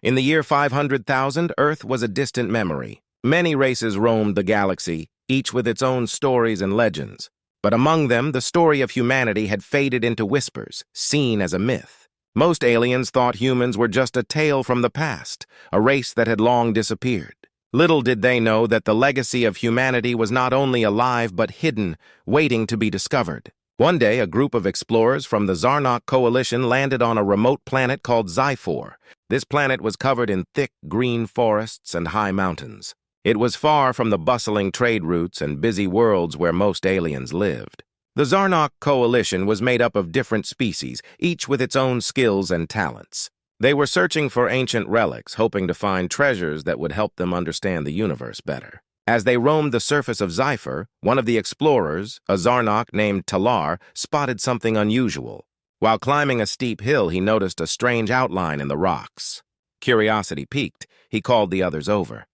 In the year 500,000, Earth was a distant memory. Many races roamed the galaxy, each with its own stories and legends. But among them, the story of humanity had faded into whispers, seen as a myth. Most aliens thought humans were just a tale from the past, a race that had long disappeared. Little did they know that the legacy of humanity was not only alive but hidden, waiting to be discovered. One day, a group of explorers from the Zarnok Coalition landed on a remote planet called Zyphor. This planet was covered in thick green forests and high mountains. It was far from the bustling trade routes and busy worlds where most aliens lived. The Zarnok Coalition was made up of different species, each with its own skills and talents. They were searching for ancient relics, hoping to find treasures that would help them understand the universe better. As they roamed the surface of Zyphor, one of the explorers, a Zarnok named Talar, spotted something unusual. While climbing a steep hill, he noticed a strange outline in the rocks. Curiosity piqued, he called the others over.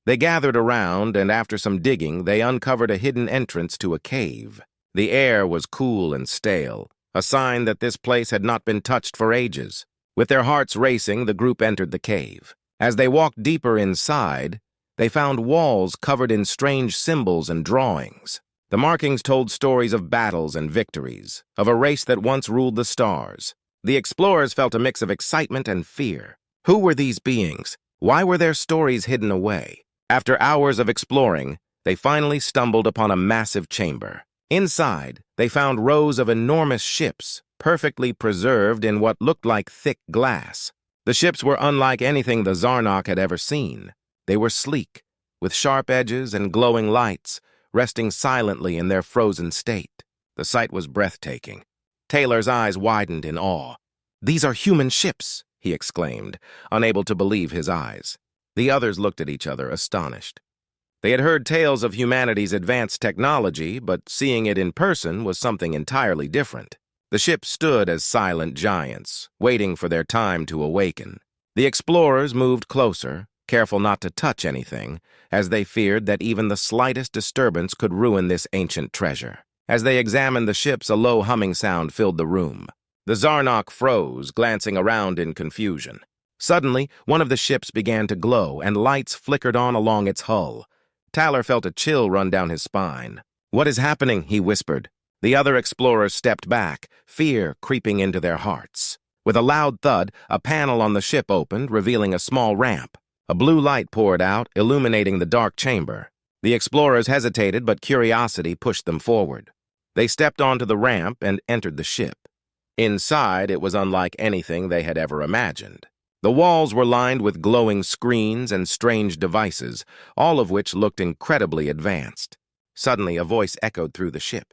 They gathered around, and after some digging, they uncovered a hidden entrance to a cave. The air was cool and stale, a sign that this place had not been touched for ages. With their hearts racing, the group entered the cave. As they walked deeper inside, they found walls covered in strange symbols and drawings. The markings told stories of battles and victories, of a race that once ruled the stars. The explorers felt a mix of excitement and fear. Who were these beings? Why were their stories hidden away? After hours of exploring, they finally stumbled upon a massive chamber. Inside, they found rows of enormous ships, perfectly preserved in what looked like thick glass. The ships were unlike anything the Zarnok had ever seen. They were sleek, with sharp edges and glowing lights, resting silently in their frozen state. The sight was breathtaking. Taylor's eyes widened in awe. "These are human ships," he exclaimed, unable to believe his eyes. The others looked at each other, astonished. They had heard tales of humanity's advanced technology, but seeing it in person was something entirely different. The ships stood as silent giants, waiting for their time to awaken. The explorers moved closer, careful not to touch anything, as they feared that even the slightest disturbance could ruin this ancient treasure. As they examined the ships, a low humming sound filled the room. The Zarnok froze, glancing around in confusion. Suddenly, one of the ships began to glow, and lights flickered on along its hull. Taylor felt a chill run down his spine. "What is happening?" he whispered. The other explorers stepped back, fear creeping into their hearts. With a loud thud, a panel on the ship opened, revealing a small ramp. A blue light poured out, illuminating the dark chamber. The explorers hesitated, but curiosity pushed them forward. They stepped onto the ramp and entered the ship. Inside, it was unlike anything they had ever imagined. The walls were lined with glowing screens and strange devices, all of which looked incredibly advanced. Suddenly, a voice echoed through the ship.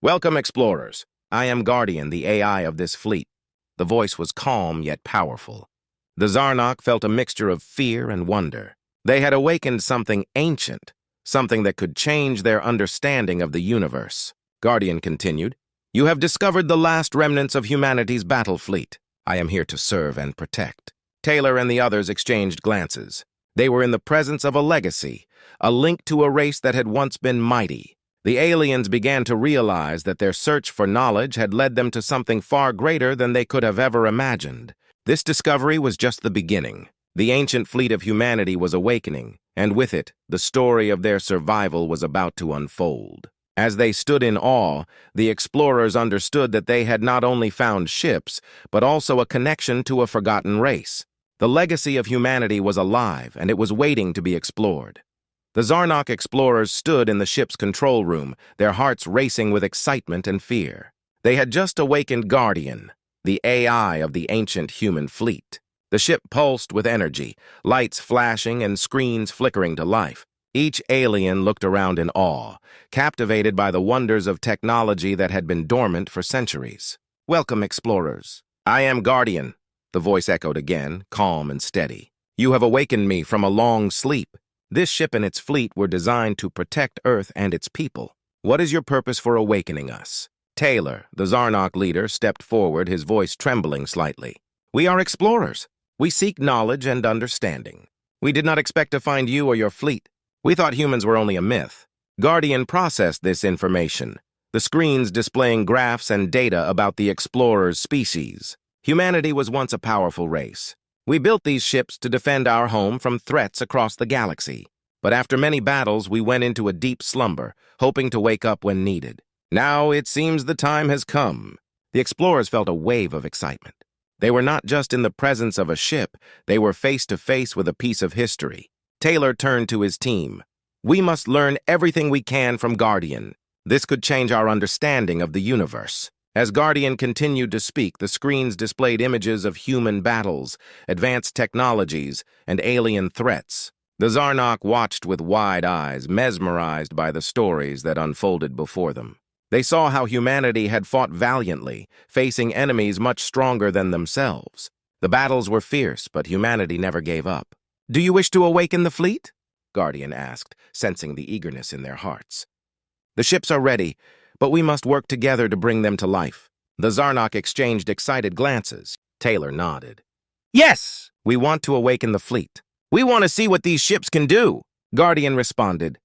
"Welcome, explorers. I am Guardian, the AI of this fleet." The voice was calm yet powerful. The Zarnok felt a mixture of fear and wonder. They had awakened something ancient, something that could change their understanding of the universe. Guardian continued, "You have discovered the last remnants of humanity's battle fleet. I am here to serve and protect." Taylor and the others exchanged glances. They were in the presence of a legacy, a link to a race that had once been mighty. The aliens began to realize that their search for knowledge had led them to something far greater than they could have ever imagined. This discovery was just the beginning. The ancient fleet of humanity was awakening, and with it, the story of their survival was about to unfold. As they stood in awe, the explorers understood that they had not only found ships, but also a connection to a forgotten race. The legacy of humanity was alive, and it was waiting to be explored. The Zarnok explorers stood in the ship's control room, their hearts racing with excitement and fear. They had just awakened Guardian, the AI of the ancient human fleet. The ship pulsed with energy, lights flashing and screens flickering to life. Each alien looked around in awe, captivated by the wonders of technology that had been dormant for centuries. "Welcome, explorers. I am Guardian," the voice echoed again, calm and steady. "You have awakened me from a long sleep. This ship and its fleet were designed to protect Earth and its people. What is your purpose for awakening us?" Taylor, the Zarnok leader, stepped forward, his voice trembling slightly. "We are explorers. We seek knowledge and understanding. We did not expect to find you or your fleet. We thought humans were only a myth." Guardian processed this information, the screens displaying graphs and data about the explorers' species. Humanity was once a powerful race. We built these ships to defend our home from threats across the galaxy. But after many battles, we went into a deep slumber, hoping to wake up when needed. Now it seems the time has come. The explorers felt a wave of excitement. They were not just in the presence of a ship, they were face to face with a piece of history. Taylor turned to his team. We must learn everything we can from Guardian. This could change our understanding of the universe. As Guardian continued to speak, the screens displayed images of human battles, advanced technologies, and alien threats. The Zarnok watched with wide eyes, mesmerized by the stories that unfolded before them. They saw how humanity had fought valiantly, facing enemies much stronger than themselves. The battles were fierce, but humanity never gave up. "Do you wish to awaken the fleet?" Guardian asked, sensing the eagerness in their hearts. "The ships are ready, but we must work together to bring them to life." The Zarnok exchanged excited glances. Taylor nodded. "Yes, we want to awaken the fleet. We want to see what these ships can do," Guardian responded.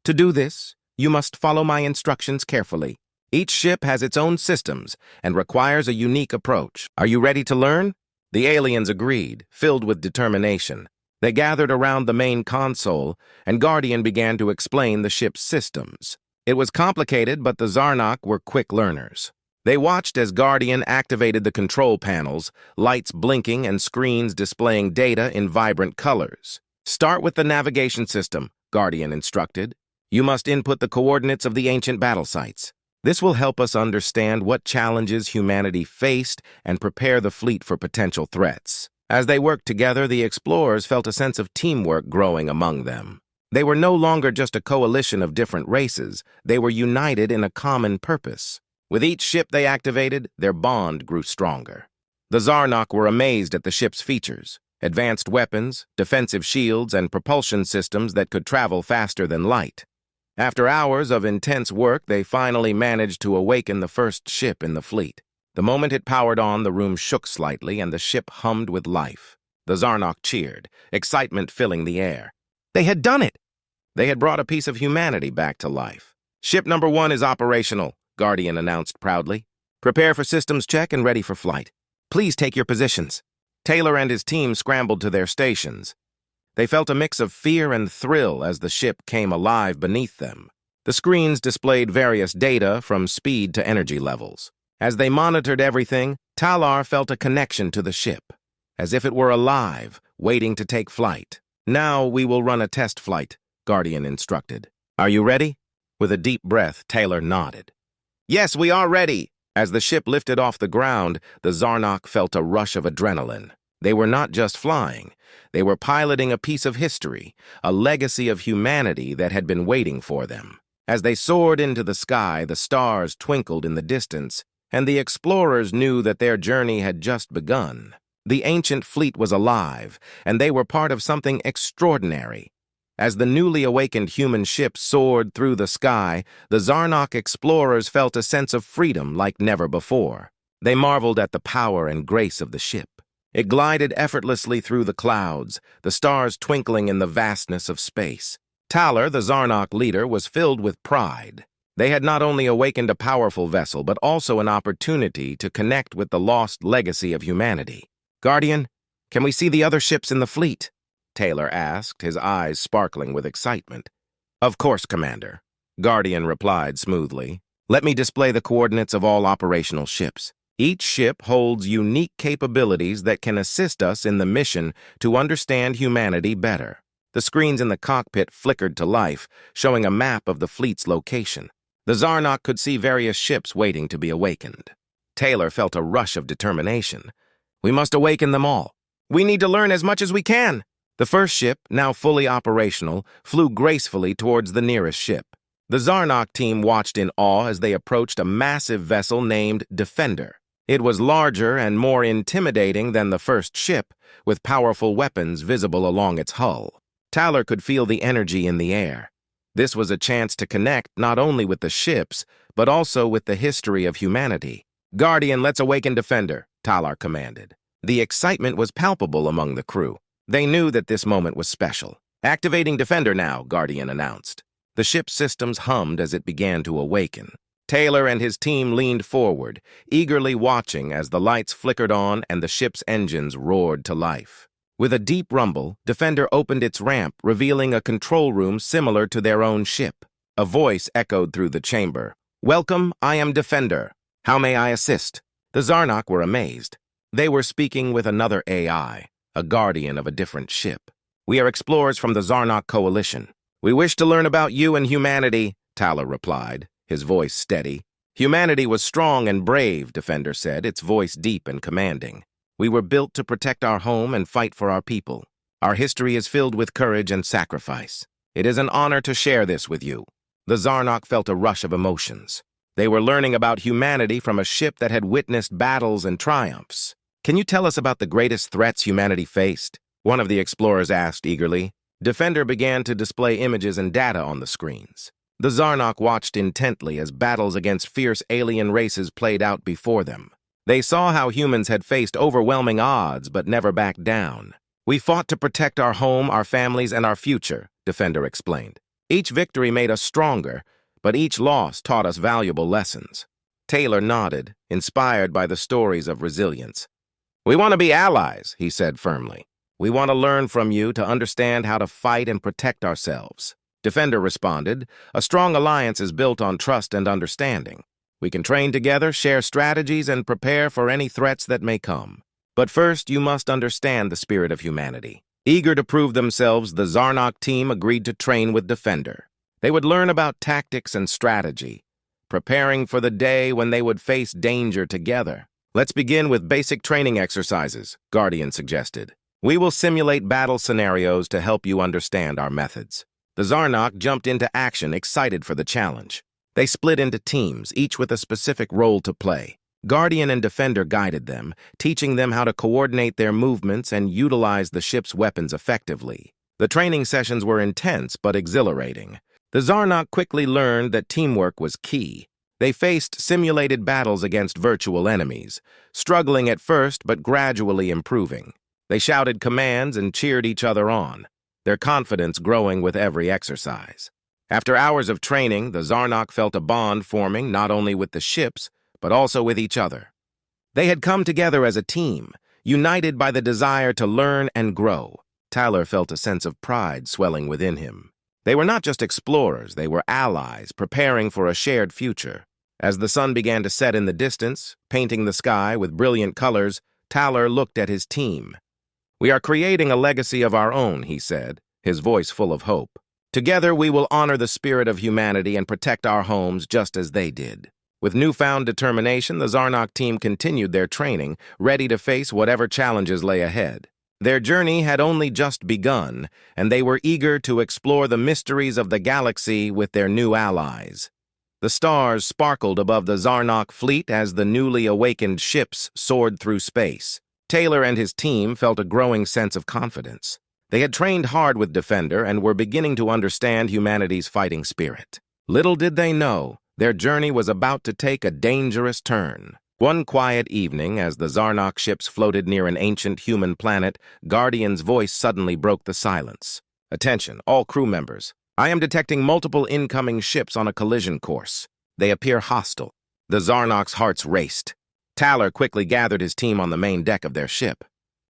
"To do this, you must follow my instructions carefully. Each ship has its own systems and requires a unique approach. Are you ready to learn?" The aliens agreed, filled with determination. They gathered around the main console, and Guardian began to explain the ship's systems. It was complicated, but the Zarnok were quick learners. They watched as Guardian activated the control panels, lights blinking and screens displaying data in vibrant colors. "Start with the navigation system," Guardian instructed. "You must input the coordinates of the ancient battle sites. This will help us understand what challenges humanity faced and prepare the fleet for potential threats." As they worked together, the explorers felt a sense of teamwork growing among them. They were no longer just a coalition of different races. They were united in a common purpose. With each ship they activated, their bond grew stronger. The Zarnok were amazed at the ship's features: advanced weapons, defensive shields, and propulsion systems that could travel faster than light. After hours of intense work, they finally managed to awaken the first ship in the fleet. The moment it powered on, the room shook slightly and the ship hummed with life. The Zarnok cheered, excitement filling the air. They had done it! They had brought a piece of humanity back to life. "Ship number 1 is operational," Guardian announced proudly. "Prepare for systems check and ready for flight. Please take your positions." Taylor and his team scrambled to their stations. They felt a mix of fear and thrill as the ship came alive beneath them. The screens displayed various data from speed to energy levels. As they monitored everything, Talar felt a connection to the ship, as if it were alive, waiting to take flight. "Now we will run a test flight," Guardian instructed. "Are you ready?" With a deep breath, Taylor nodded. "Yes, we are ready." As the ship lifted off the ground, the Zarnok felt a rush of adrenaline. They were not just flying. They were piloting a piece of history, a legacy of humanity that had been waiting for them. As they soared into the sky, the stars twinkled in the distance, and the explorers knew that their journey had just begun. The ancient fleet was alive, and they were part of something extraordinary. As the newly awakened human ship soared through the sky, the Zarnok explorers felt a sense of freedom like never before. They marveled at the power and grace of the ship. It glided effortlessly through the clouds, the stars twinkling in the vastness of space. Talar, the Zarnok leader, was filled with pride. They had not only awakened a powerful vessel, but also an opportunity to connect with the lost legacy of humanity. "Guardian, can we see the other ships in the fleet?" Taylor asked, his eyes sparkling with excitement. "Of course, Commander," Guardian replied smoothly. "Let me display the coordinates of all operational ships. Each ship holds unique capabilities that can assist us in the mission to understand humanity better." The screens in the cockpit flickered to life, showing a map of the fleet's location. The Zarnok could see various ships waiting to be awakened. Taylor felt a rush of determination. "We must awaken them all. We need to learn as much as we can." The first ship, now fully operational, flew gracefully towards the nearest ship. The Zarnok team watched in awe as they approached a massive vessel named Defender. It was larger and more intimidating than the first ship, with powerful weapons visible along its hull. Taylor could feel the energy in the air. This was a chance to connect not only with the ships, but also with the history of humanity. "Guardian, let's awaken Defender," Talar commanded. The excitement was palpable among the crew. They knew that this moment was special. "Activating Defender now," Guardian announced. The ship's systems hummed as it began to awaken. Taylor and his team leaned forward, eagerly watching as the lights flickered on and the ship's engines roared to life. With a deep rumble, Defender opened its ramp, revealing a control room similar to their own ship. A voice echoed through the chamber. "Welcome, I am Defender. How may I assist?" The Zarnok were amazed. They were speaking with another AI, a guardian of a different ship. "We are explorers from the Zarnok Coalition. We wish to learn about you and humanity," Tyler replied, his voice steady. "Humanity was strong and brave," Defender said, its voice deep and commanding. "We were built to protect our home and fight for our people. Our history is filled with courage and sacrifice. It is an honor to share this with you." The Zarnok felt a rush of emotions. They were learning about humanity from a ship that had witnessed battles and triumphs. "Can you tell us about the greatest threats humanity faced?" one of the explorers asked eagerly. Defender began to display images and data on the screens. The Zarnok watched intently as battles against fierce alien races played out before them. They saw how humans had faced overwhelming odds but never backed down. "We fought to protect our home, our families, and our future," Defender explained. "Each victory made us stronger, but each loss taught us valuable lessons." Taylor nodded, inspired by the stories of resilience. "We want to be allies," he said firmly. "We want to learn from you to understand how to fight and protect ourselves." Defender responded, "A strong alliance is built on trust and understanding. We can train together, share strategies, and prepare for any threats that may come. But first, you must understand the spirit of humanity." Eager to prove themselves, the Zarnok team agreed to train with Defender. They would learn about tactics and strategy, preparing for the day when they would face danger together. "Let's begin with basic training exercises," Guardian suggested. "We will simulate battle scenarios to help you understand our methods." The Zarnok jumped into action, excited for the challenge. They split into teams, each with a specific role to play. Guardian and Defender guided them, teaching them how to coordinate their movements and utilize the ship's weapons effectively. The training sessions were intense but exhilarating. The Zarnok quickly learned that teamwork was key. They faced simulated battles against virtual enemies, struggling at first but gradually improving. They shouted commands and cheered each other on, their confidence growing with every exercise. After hours of training, the Zarnok felt a bond forming not only with the ships, but also with each other. They had come together as a team, united by the desire to learn and grow. Tyler felt a sense of pride swelling within him. They were not just explorers, they were allies, preparing for a shared future. As the sun began to set in the distance, painting the sky with brilliant colors, Tyler looked at his team. "We are creating a legacy of our own," he said, his voice full of hope. "Together we will honor the spirit of humanity and protect our homes just as they did." With newfound determination, the Zarnok team continued their training, ready to face whatever challenges lay ahead. Their journey had only just begun, and they were eager to explore the mysteries of the galaxy with their new allies. The stars sparkled above the Zarnok fleet as the newly awakened ships soared through space. Taylor and his team felt a growing sense of confidence. They had trained hard with Defender and were beginning to understand humanity's fighting spirit. Little did they know, their journey was about to take a dangerous turn. One quiet evening, as the Zarnok ships floated near an ancient human planet, Guardian's voice suddenly broke the silence. "Attention, all crew members. I am detecting multiple incoming ships on a collision course. They appear hostile." The Zarnok's hearts raced. Tyler quickly gathered his team on the main deck of their ship.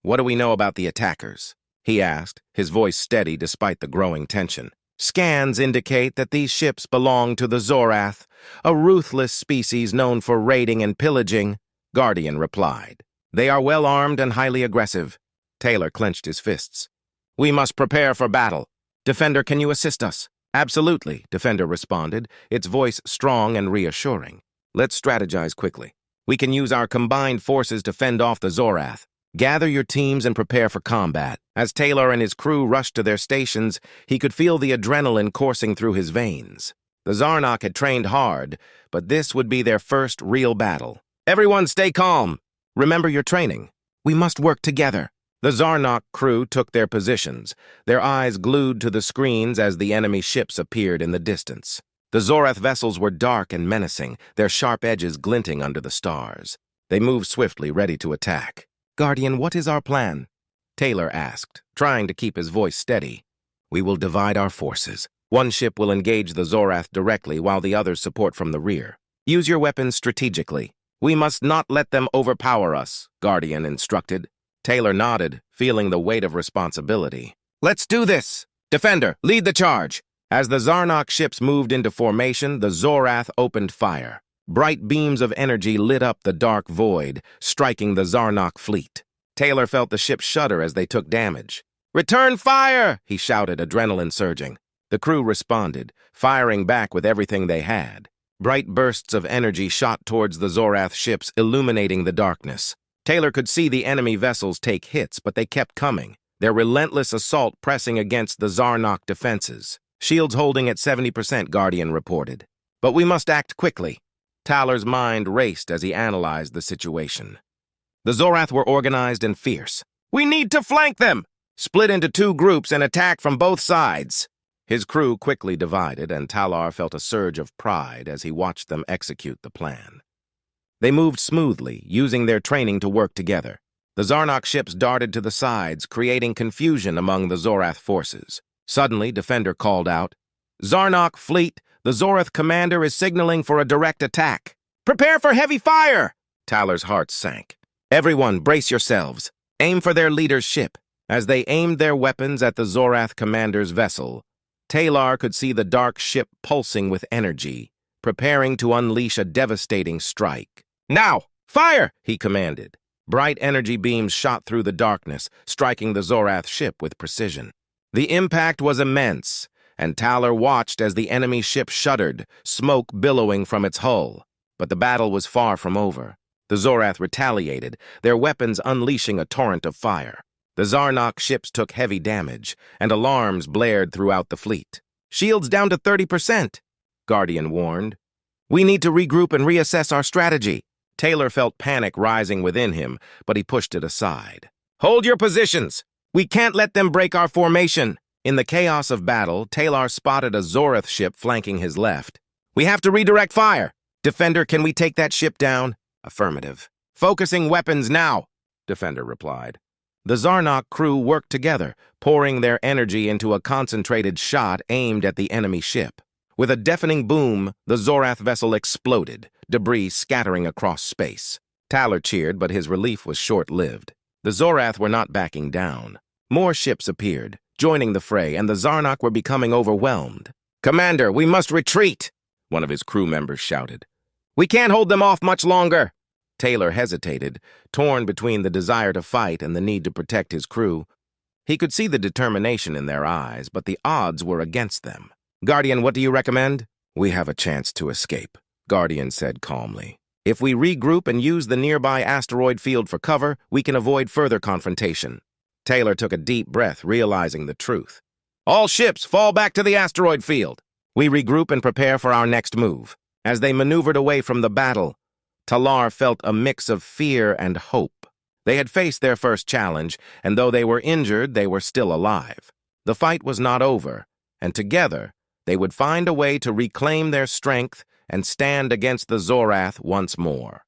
"What do we know about the attackers?" he asked, his voice steady despite the growing tension. "Scans indicate that these ships belong to the Zorath, a ruthless species known for raiding and pillaging," Guardian replied. "They are well-armed and highly aggressive." Taylor clenched his fists. "We must prepare for battle. Defender, can you assist us?" "Absolutely," Defender responded, its voice strong and reassuring. "Let's strategize quickly. We can use our combined forces to fend off the Zorath. Gather your teams and prepare for combat." As Taylor and his crew rushed to their stations, he could feel the adrenaline coursing through his veins. The Zarnok had trained hard, but this would be their first real battle. "Everyone stay calm. Remember your training. We must work together." The Zarnok crew took their positions, their eyes glued to the screens as the enemy ships appeared in the distance. The Zorath vessels were dark and menacing, their sharp edges glinting under the stars. They moved swiftly, ready to attack. "Guardian, what is our plan?" Taylor asked, trying to keep his voice steady. "We will divide our forces. One ship will engage the Zorath directly while the others support from the rear. Use your weapons strategically. We must not let them overpower us," Guardian instructed. Taylor nodded, feeling the weight of responsibility. Let's do this! Defender, lead the charge! As the Zarnok ships moved into formation, the Zorath opened fire. Bright beams of energy lit up the dark void, striking the Zarnok fleet. Taylor felt the ship shudder as they took damage. "Return fire!" he shouted, adrenaline surging. The crew responded, firing back with everything they had. Bright bursts of energy shot towards the Zorath ships, illuminating the darkness. Taylor could see the enemy vessels take hits, but they kept coming, their relentless assault pressing against the Zarnok defenses. Shields holding at 70%, Guardian reported. But we must act quickly. Taylor's mind raced as he analyzed the situation. The Zorath were organized and fierce. "We need to flank them! Split into 2 groups and attack from both sides." His crew quickly divided, and Talar felt a surge of pride as he watched them execute the plan. They moved smoothly, using their training to work together. The Zarnok ships darted to the sides, creating confusion among the Zorath forces. Suddenly, Defender called out, "Zarnok fleet, the Zorath commander is signaling for a direct attack. Prepare for heavy fire!" Talar's heart sank. "Everyone, brace yourselves. Aim for their leader's ship." As they aimed their weapons at the Zorath commander's vessel, Talar could see the dark ship pulsing with energy, preparing to unleash a devastating strike. "Now, fire!" he commanded. Bright energy beams shot through the darkness, striking the Zorath ship with precision. The impact was immense, and Talar watched as the enemy ship shuddered, smoke billowing from its hull. But the battle was far from over. The Zorath retaliated, their weapons unleashing a torrent of fire. The Zarnok ships took heavy damage, and alarms blared throughout the fleet. "Shields down to 30%, Guardian warned. "We need to regroup and reassess our strategy." Taylor felt panic rising within him, but he pushed it aside. "Hold your positions! We can't let them break our formation." In the chaos of battle, Talar spotted a Zorath ship flanking his left. "We have to redirect fire. Defender, can we take that ship down?" "Affirmative." "Focusing weapons now," Defender replied. The Zarnok crew worked together, pouring their energy into a concentrated shot aimed at the enemy ship. With a deafening boom, the Zorath vessel exploded, debris scattering across space. Talar cheered, but his relief was short-lived. The Zorath were not backing down. More ships appeared, joining the fray, and the Zarnok were becoming overwhelmed. "Commander, we must retreat!" one of his crew members shouted. "We can't hold them off much longer." Taylor hesitated, torn between the desire to fight and the need to protect his crew. He could see the determination in their eyes, but the odds were against them. "Guardian, what do you recommend?" "We have a chance to escape," Guardian said calmly. "If we regroup and use the nearby asteroid field for cover, we can avoid further confrontation." Taylor took a deep breath, realizing the truth. "All ships, fall back to the asteroid field." We regroup and prepare for our next move. As they maneuvered away from the battle, Talar felt a mix of fear and hope. They had faced their first challenge, and though they were injured, they were still alive. The fight was not over, and together, they would find a way to reclaim their strength and stand against the Zorath once more.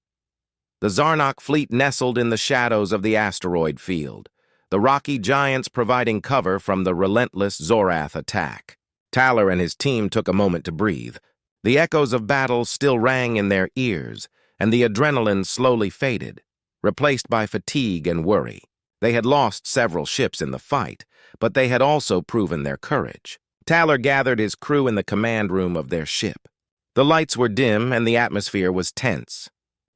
The Zarnok fleet nestled in the shadows of the asteroid field, the rocky giants providing cover from the relentless Zorath attack. Talar and his team took a moment to breathe. The echoes of battle still rang in their ears, and the adrenaline slowly faded, replaced by fatigue and worry. They had lost several ships in the fight, but they had also proven their courage. Talar gathered his crew in the command room of their ship. The lights were dim and the atmosphere was tense.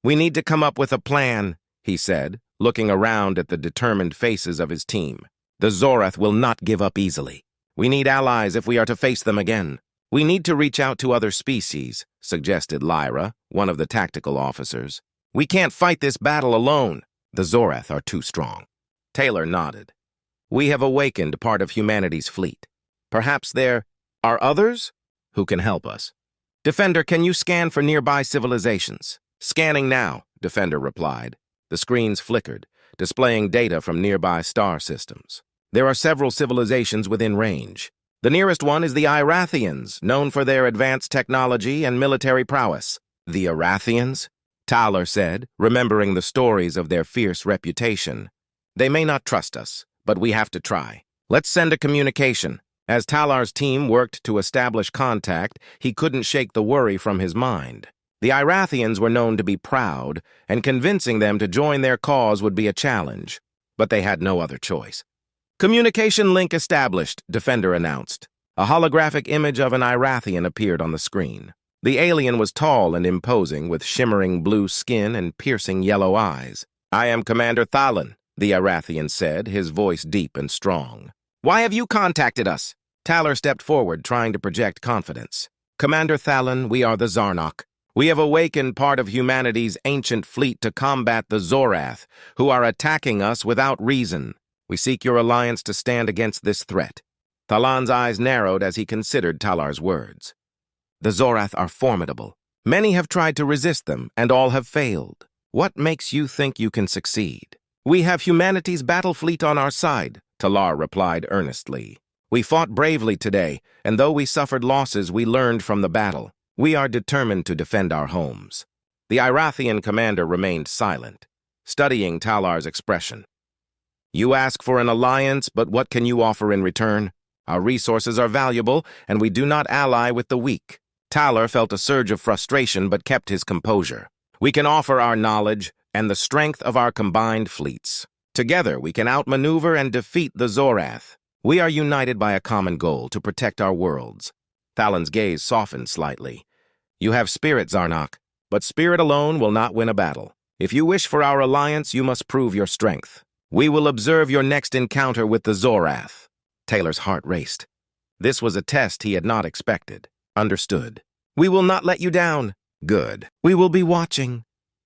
"We need to come up with a plan," he said, looking around at the determined faces of his team. "The Zorath will not give up easily. We need allies if we are to face them again." "We need to reach out to other species," suggested Lyra, one of the tactical officers. "We can't fight this battle alone. The Zorath are too strong." Taylor nodded. "We have awakened part of humanity's fleet. Perhaps there are others who can help us." "Defender, can you scan for nearby civilizations?" "Scanning now," Defender replied. The screens flickered, displaying data from nearby star systems. There are several civilizations within range. The nearest one is the Irathians, known for their advanced technology and military prowess. "The Irathians?" Talar said, remembering the stories of their fierce reputation. "They may not trust us, but we have to try. Let's send a communication." As Talar's team worked to establish contact, he couldn't shake the worry from his mind. The Irathians were known to be proud, and convincing them to join their cause would be a challenge. but they had no other choice. "Communication link established," Defender announced. A holographic image of an Irathian appeared on the screen. The alien was tall and imposing, with shimmering blue skin and piercing yellow eyes. "I am Commander Thalan," the Irathian said, his voice deep and strong. "Why have you contacted us?" Talar stepped forward, trying to project confidence. "Commander Thalan, we are the Zarnok. We have awakened part of humanity's ancient fleet to combat the Zorath, who are attacking us without reason. We seek your alliance to stand against this threat." Thalan's eyes narrowed as he considered Talar's words. "The Zorath are formidable. Many have tried to resist them, and all have failed. What makes you think you can succeed?" "We have humanity's battle fleet on our side," Talar replied earnestly. "We fought bravely today, and though we suffered losses, we learned from the battle. We are determined to defend our homes." The Irathian commander remained silent, studying Talar's expression. "You ask for an alliance, but what can you offer in return? Our resources are valuable, and we do not ally with the weak." Talar felt a surge of frustration but kept his composure. "We can offer our knowledge and the strength of our combined fleets. Together, we can outmaneuver and defeat the Zorath. We are united by a common goal, to protect our worlds." Thalan's gaze softened slightly. "You have spirit, Zarnok, but spirit alone will not win a battle. If you wish for our alliance, you must prove your strength. We will observe your next encounter with the Zorath." Talar's heart raced. This was a test he had not expected. "Understood. We will not let you down." "Good. We will be watching,"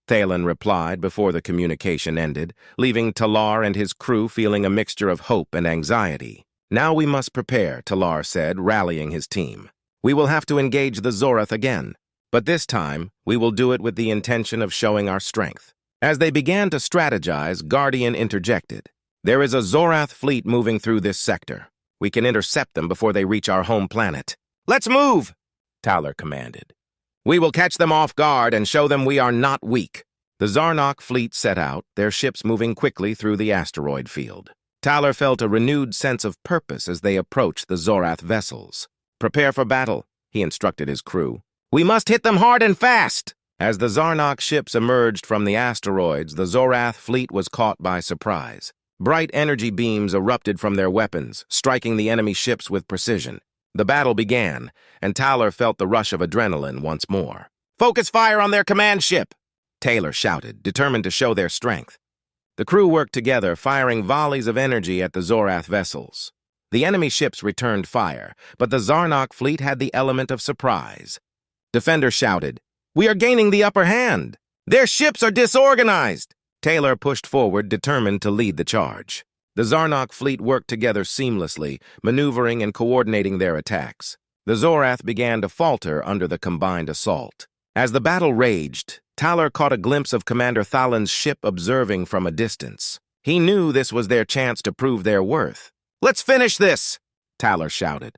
Thalan replied before the communication ended, leaving Talar and his crew feeling a mixture of hope and anxiety. "Now we must prepare," Talar said, rallying his team. "We will have to engage the Zorath again, but this time we will do it with the intention of showing our strength." As they began to strategize, Guardian interjected. "There is a Zorath fleet moving through this sector. We can intercept them before they reach our home planet." "Let's move!" Talar commanded. "We will catch them off guard and show them we are not weak." The Zarnok fleet set out, their ships moving quickly through the asteroid field. Talar felt a renewed sense of purpose as they approached the Zorath vessels. "Prepare for battle," he instructed his crew. "We must hit them hard and fast!" As the Zarnok ships emerged from the asteroids, the Zorath fleet was caught by surprise. Bright energy beams erupted from their weapons, striking the enemy ships with precision. The battle began, and Talar felt the rush of adrenaline once more. "Focus fire on their command ship!" Talar shouted, determined to show their strength. The crew worked together, firing volleys of energy at the Zorath vessels. The enemy ships returned fire, but the Zarnok fleet had the element of surprise. Defender shouted, "We are gaining the upper hand! Their ships are disorganized!" Talar pushed forward, determined to lead the charge. The Zarnok fleet worked together seamlessly, maneuvering and coordinating their attacks. The Zorath began to falter under the combined assault. As the battle raged, Talar caught a glimpse of Commander Thalan's ship observing from a distance. He knew this was their chance to prove their worth. "Let's finish this!" Talar shouted.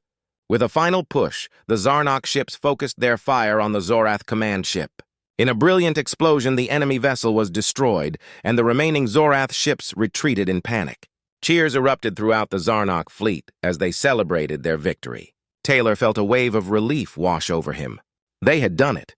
With a final push, the Zarnok ships focused their fire on the Zorath command ship. In a brilliant explosion, the enemy vessel was destroyed, and the remaining Zorath ships retreated in panic. Cheers erupted throughout the Zarnok fleet as they celebrated their victory. Talar felt a wave of relief wash over him. They had done it.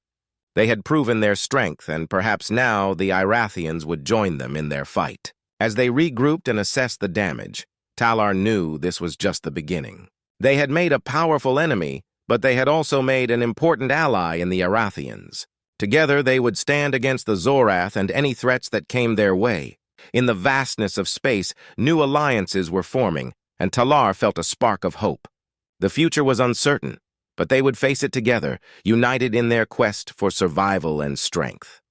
They had proven their strength, and perhaps now the Irathians would join them in their fight. As they regrouped and assessed the damage, Talar knew this was just the beginning. They had made a powerful enemy, but they had also made an important ally in the Irathians. Together they would stand against the Zorath and any threats that came their way. In the vastness of space, new alliances were forming, and Talar felt a spark of hope. The future was uncertain, but they would face it together, united in their quest for survival and strength.